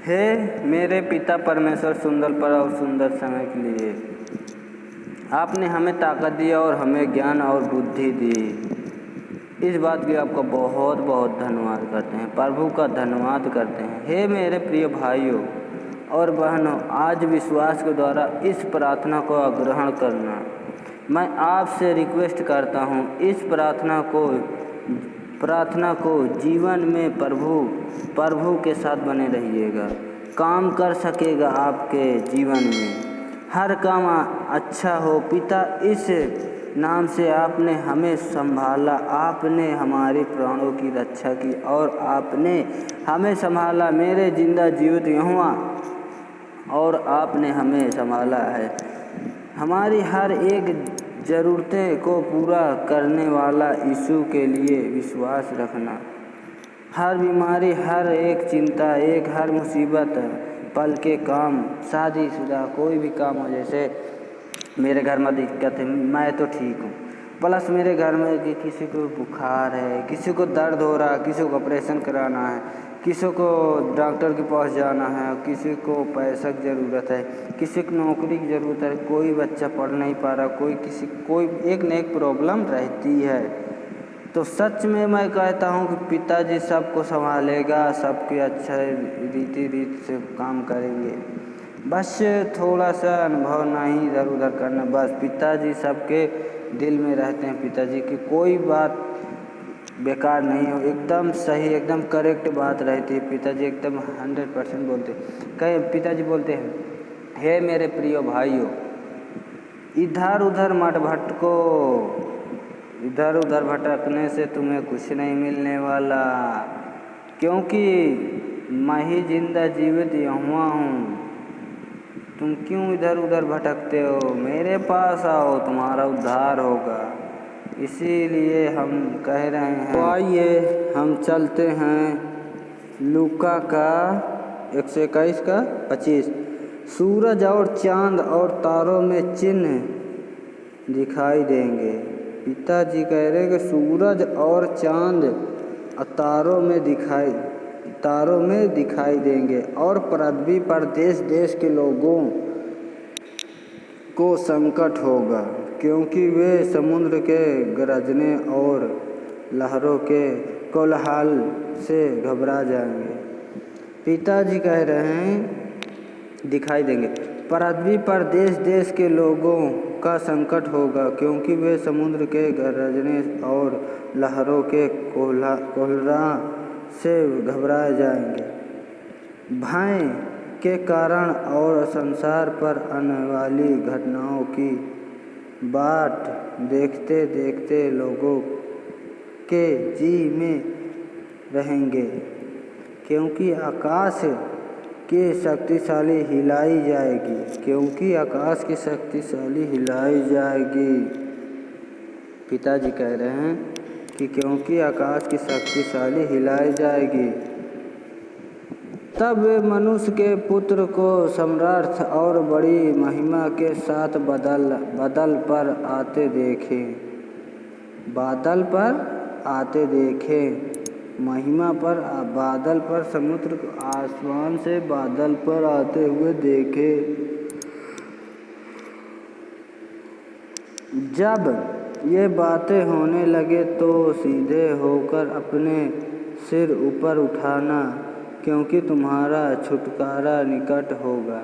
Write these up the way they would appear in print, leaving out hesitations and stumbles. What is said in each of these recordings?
हे मेरे पिता परमेश्वर, सुंदर पर और सुंदर समय के लिए आपने हमें ताकत दी और हमें ज्ञान और बुद्धि दी। इस बात की आपका बहुत बहुत धन्यवाद करते हैं, प्रभु का धन्यवाद करते हैं। हे मेरे प्रिय भाइयों और बहनों, आज विश्वास के द्वारा इस प्रार्थना को ग्रहण करना। मैं आपसे रिक्वेस्ट करता हूँ, इस प्रार्थना को जीवन में प्रभु के साथ बने रहिएगा। काम कर सकेगा आपके जीवन में, हर काम अच्छा हो। पिता, इस नाम से आपने हमें संभाला, आपने हमारे प्राणों की रक्षा की और आपने हमें संभाला। मेरे जिंदा जीवित यहोवा, और आपने हमें संभाला है। हमारी हर एक ज़रूरतें को पूरा करने वाला यीशु के लिए विश्वास रखना। हर बीमारी, हर एक चिंता, हर मुसीबत, पल के काम, शादीशुदा कोई भी काम हो, जैसे मेरे घर में दिक्कत है, मैं तो ठीक हूँ, प्लस मेरे घर में कि किसी को बुखार है, किसी को दर्द हो रहा है, किसी को ऑपरेशन कराना है, किसी को डॉक्टर के पास जाना है, किसी को पैसा की ज़रूरत है, किसी को नौकरी की ज़रूरत है, कोई बच्चा पढ़ नहीं पा रहा, कोई एक न एक प्रॉब्लम रहती है। तो सच में मैं कहता हूँ कि पिताजी सबको संभालेगा, सबके अच्छा रीति से काम करेंगे। बस थोड़ा सा अनुभव नहीं इधर उधर करना, बस पिताजी सबके दिल में रहते हैं। पिताजी की कोई बात बेकार नहीं हो, एकदम सही, एकदम करेक्ट बात रहती है। पिताजी एकदम 100% बोलते हैं। कई पिताजी बोलते हैं, हे मेरे प्रिय भाइयों, इधर उधर मत भटको, इधर उधर भटकने से तुम्हें कुछ नहीं मिलने वाला, क्योंकि मैं ही जिंदा जीवित यहोवा हूँ। तुम क्यों इधर उधर भटकते हो? मेरे पास आओ, तुम्हारा उद्धार होगा। इसीलिए हम कह रहे हैं, तो आइए हम चलते हैं लूका का 121 का 25। सूरज और चांद और तारों में चिन्ह दिखाई देंगे। पिताजी कह रहे कि सूरज और चांद तारों में दिखाई देंगे और पृथ्वी पर देश देश के लोगों को संकट होगा, क्योंकि वे समुद्र के गरजने और लहरों के कोलाहल से घबरा जाएंगे। पिताजी कह रहे हैं दिखाई देंगे, पृथ्वी पर देश देश के लोगों का संकट होगा, क्योंकि वे समुद्र के गरजने और लहरों के कोलाहल से घबरा जाएंगे। भय के कारण और संसार पर आने वाली घटनाओं की बाट देखते देखते लोगों के जी में रहेंगे, क्योंकि आकाश की शक्तिशाली हिलाई जाएगी। पिताजी कह रहे हैं कि क्योंकि आकाश की शक्तिशाली हिलाई जाएगी, तब वे मनुष्य के पुत्र को सामर्थ्य और बड़ी महिमा के साथ बादल पर आते देखें। महिमा पर बादल पर, समुद्र आसमान से बादल पर आते हुए देखे। जब ये बातें होने लगे तो सीधे होकर अपने सिर ऊपर उठाना, क्योंकि तुम्हारा छुटकारा निकट होगा।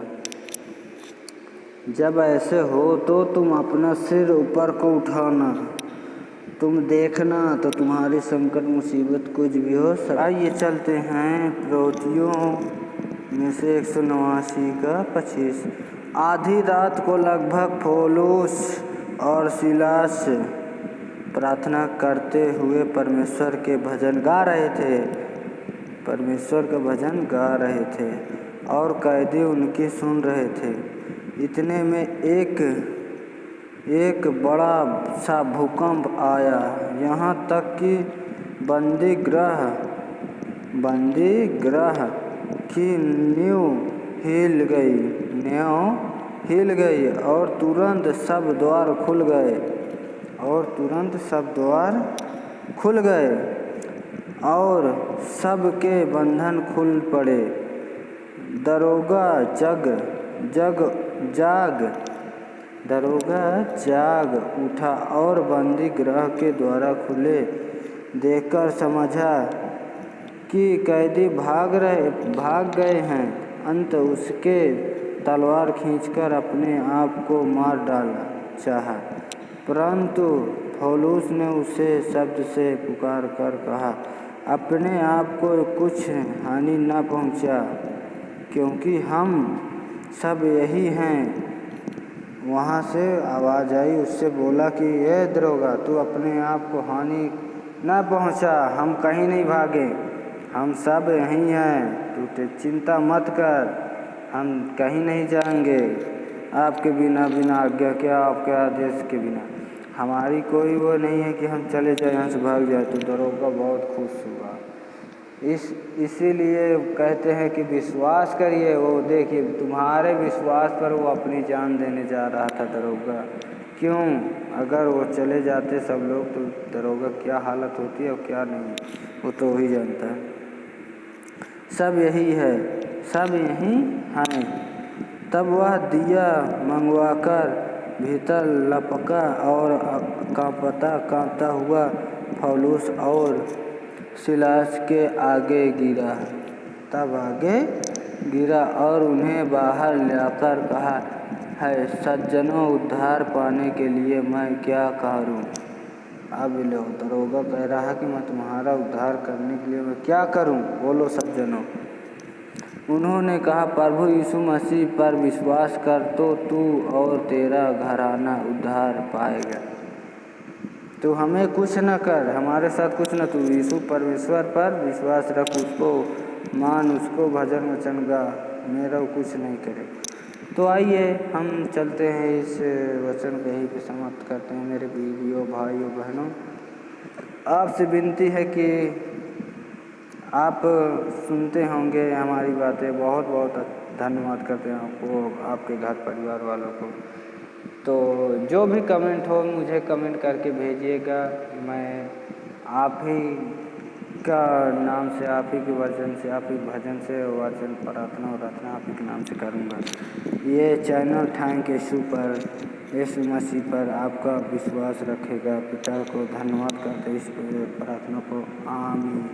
जब ऐसे हो तो तुम अपना सिर ऊपर को उठाना, तुम देखना तो तुम्हारी संकट मुसीबत कुछ भी हो सकता। आइए चलते हैं प्रोटियों में से 189 का 25। आधी रात को लगभग पौलुस और सीलास प्रार्थना करते हुए परमेश्वर के भजन गा रहे थे और कैदी उनकी सुन रहे थे। इतने में एक बड़ा सा भूकंप आया, यहाँ तक कि बंदी ग्रह की नींव हिल गई और तुरंत सब द्वार खुल गए और सबके बंधन खुल पड़े। दरोगा जाग उठा और बंदी गृह के द्वार खुले देखकर समझा कि कैदी भाग गए हैं। अंत उसके तलवार खींचकर अपने आप को मार डालना चाहा, परंतु फौलूस ने उसे शब्द से पुकार कर कहा, अपने आप को कुछ हानि न पहुंचा, क्योंकि हम सब यही हैं। वहाँ से आवाज़ आई, उससे बोला कि ये दरोगा, तू अपने आप को हानि न पहुंचा, हम कहीं नहीं भागे, हम सब यहीं हैं, तू चिंता मत कर, हम कहीं नहीं जाएंगे आपके बिना आज्ञा के, आपके आदेश के बिना हमारी कोई वो नहीं है कि हम चले जाए, यहाँ से भाग जाए। तो दरोगा बहुत खुश हुआ। इसीलिए कहते हैं कि विश्वास करिए। वो देखिए, तुम्हारे विश्वास पर वो अपनी जान देने जा रहा था दरोगा। क्यों? अगर वो चले जाते सब लोग तो दरोगा क्या हालत होती है और क्या नहीं, वो तो वही जानता है। सब यही है, सब यही हैं। तब वह दिया मंगवाकर भीतर लपका और कांपता हुआ फौलूस और सिलास के आगे गिरा और उन्हें बाहर लाकर कहा, है सज्जनों, उद्धार पाने के लिए मैं क्या करूं? अब लो, दरोगा कह रहा है कि मैं तुम्हारा उद्धार करने के लिए मैं क्या करूं? बोलो सज्जनों। उन्होंने कहा, प्रभु यीशु मसीह पर विश्वास कर तो तू और तेरा घराना उद्धार पाएगा। तो हमें कुछ न कर, हमारे साथ कुछ न, तू यीशु परमेश्वर पर विश्वास रख, उसको मान, उसको भजन वचन गा, मेरा कुछ नहीं करे। तो आइए हम चलते हैं, इस वचन को यहीं पे समाप्त करते हैं। मेरे बीवियों, भाइयों, बहनों, आपसे विनती है कि आप सुनते होंगे हमारी बातें। बहुत बहुत धन्यवाद करते हैं आपको, आपके घर परिवार वालों को। तो जो भी कमेंट हो मुझे कमेंट करके भेजिएगा। मैं आप ही का नाम से, आप ही के वचन से, आप ही भजन से वचन प्रार्थना और रचना आप ही के नाम से करूँगा। ये चैनल थैंक यीशु पर, यीशु मसीह पर आपका विश्वास रखेगा। पिता को धन्यवाद करते इस प्रार्थना को। आमीन।